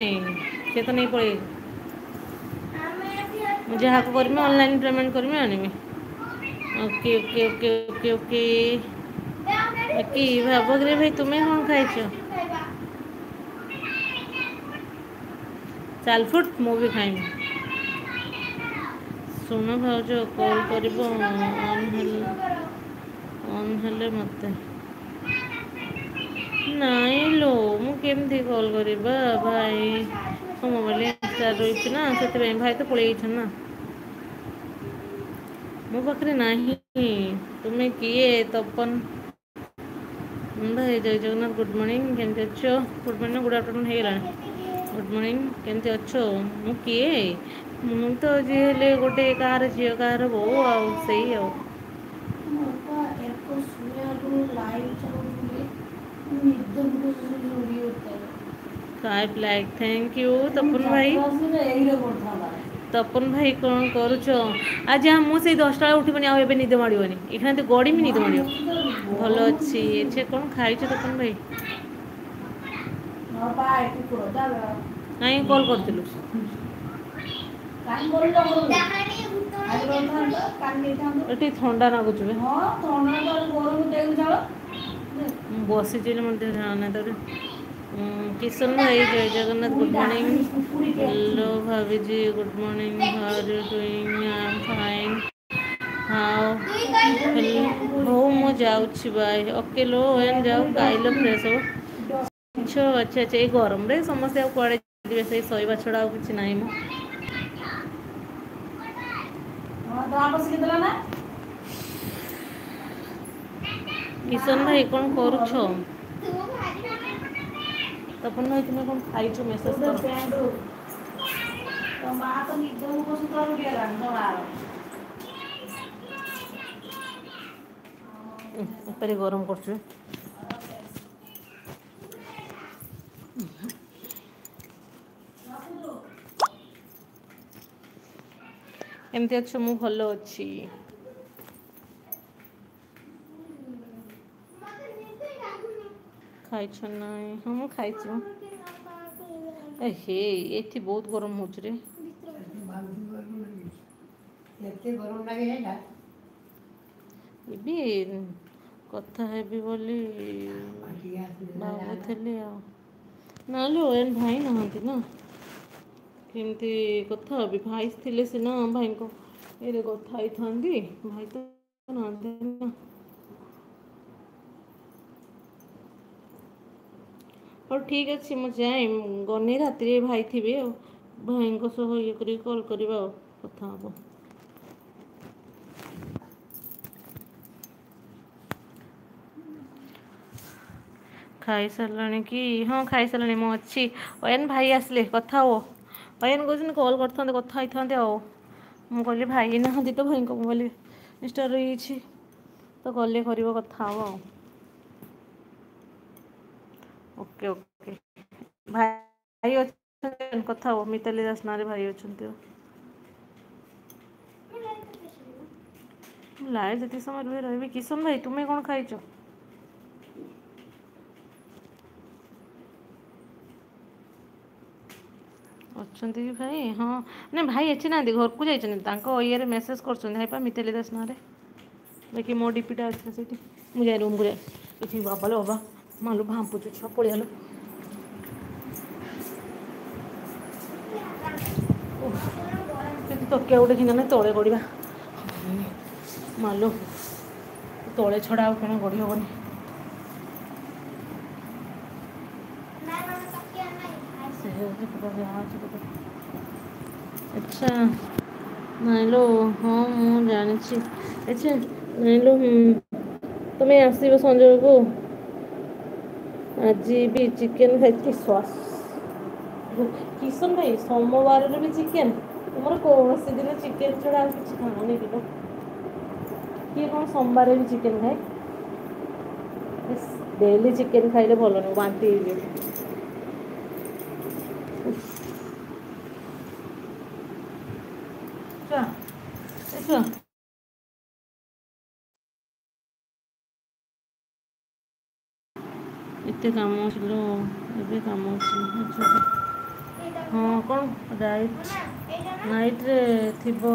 से तो नहीं पड़े मुझे हाक कर ऑनलाइन पेमेंट करमी आनमी okay okay okay okay okay okay भावग्रे भाई तुम्हें कौन खाइछ चाल फुट मु भी खाइमी ଶୁଣ ଭାଉଜ କଲ୍ କରିବ ଅନ୍ ହେଲେ ମୋତେ ନାଇଁ ଲୋ ମୁଁ କେମିତି କଲ୍ କରିବା ଭାଇ ମୋ ମୋବାଇଲ ଚାର୍ଜ ରହିଛି ନା ସେଥିପାଇଁ ଭାଇ ତ ପଳେଇଯାଇଛନ୍ତି ନା ମୋ ପାଖରେ ନାହିଁ ତୁମେ କିଏ ତପନ ଭାଇ ଜୟ ଜଗନ୍ନାଥ ଗୁଡ଼ ମର୍ଣ୍ଣିଂ କେମିତି ଅଛ ଗୁଡ଼ ମର୍ଣ୍ଣିଂ ଗୁଡ଼ ଆଫ୍ଟରନୁନ୍ ହେଇଗଲାଣି ଗୁଡ଼ ମର୍ଣ୍ଣିଂ କେମିତି ଅଛ ମୁଁ କିଏ ମୁଁ ତ ଯିଏ ହେଲେ ଗୋଟେ କାହାର ଝିଅ କାହାର ବୋଉ ଆଉ ସେଇ ଆଉ फाइव लाइक थैंक यू तपन भाई तपन भाई कौन करुच आज हाँ मुझे 10टा उठबनी आबे निद माड़बनी एखाने तो गड़मी निद माड़ भल अच्छी एछे कौन खाई तपन भाई कहीं कॉल करथिलु एटी ठंडा लगुच बसी मध्य ध्यान है किशन भाई जय जगन्नाथ गुड मॉर्निंग हेलो भाभी जी good morning how are you doing I am fine how हो मु जाऊँ बाय ओके लो एन जाओ खाइल फ्रेश हो अच्छा अच्छा अच्छा ये गरम रे समस्या कड़े से शोवा छड़ा कि ना मो किशन भाई कौन करुछ तपन भाई तुम्हें कौन खाई मेसेज कर गरम कर एमती अच्छे मु भल अच्छी खाई ना हाँ मुझे खाई हे ये बहुत गरम हो कथा हेबी बोली भावुली ना एन भाई नहांती ना केमती कथा भी भाई थे सीना भाई को ये कथा ही था भाई तो नहांती ना और ठीक अच्छे मुझे जाए गने राति भाई थे भाई सह ये कॉल करवा कथा हम खाई सारा कि हाँ खाई सारा मु अच्छी अयन भाई आसले कथा हो अयन कहते कॉल करते कथा होते मु कहली भाई ना तो भाई को मोबाइल इंस्टा रही तो गले कर कथा हो ओके ओके भाई अच्छा कथा हो मिताली दास ना भाई अच्छा लाइव जी समय रही किशन भाई तुम्हें कौन खाइच अच्छा भाई हाँ ना भाई अच्छे ना घर को जाइए ये मेसेज कर मिताली दास ना देखिए मो डीपीटा अच्छे से मुझे रूम को जाए बाबा लो बाबा मालू भापुच छुआ पड़ियालो तकिया गोटे किना तले गड़ा मालो तले छड़ा कौन गड़ी हेनी अच्छा नहीं लो हाँ मुझे जानी अच्छा नहीं लो तुम्हें आसब संजय को आज भी चिकेन खाई श्वास किशन भाई सोमवार भी चिकेन तुम कौन से दिन चिकेन छड़ा कि खाओनी कि किए कौन सोमवार भी चिकेन खाए डेली चिकेन खाइले भल नहीं बांती एत कम काम अच्छे ହଁ କ'ଣ ରାଇଟ୍ ନାଇଟ୍ରେ ଥିବ